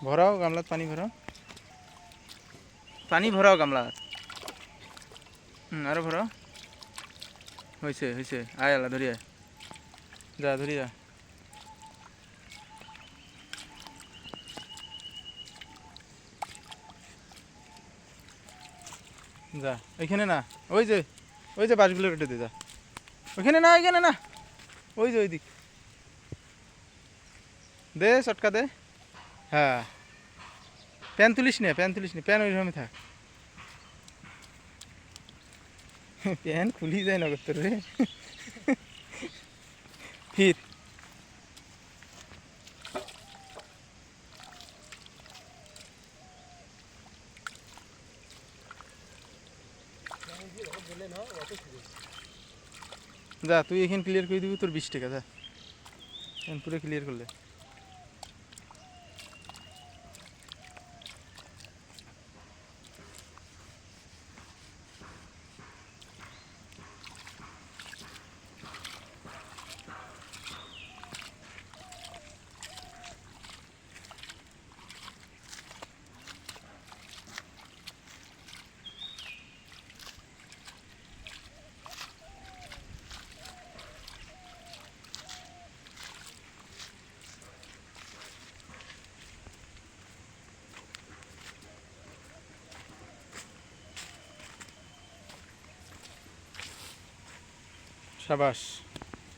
ভরাও গামলাত পানি ভরাও গামলাত। আরো ভরাও। হয়েছে হয়েছে, আয় আলা ধরি আয়, যা ধরি যা। যা ওইখানে না, ওই যে বাঁশগুলো কেটে দে, যা ওইখানে না, ওইখানে না, ওই যে ওই দিক দে, চটকা দে। হ্যাঁ, প্যান তুলিস নে, প্যান ওইরকমই থাক। প্যান খুলি যায় নগদ তোর রে। ফির যা, তুই এখানে ক্লিয়ার করে দিবি, তোর 20 টাকা, যা পুরো ক্লিয়ার করলে। সাবাস।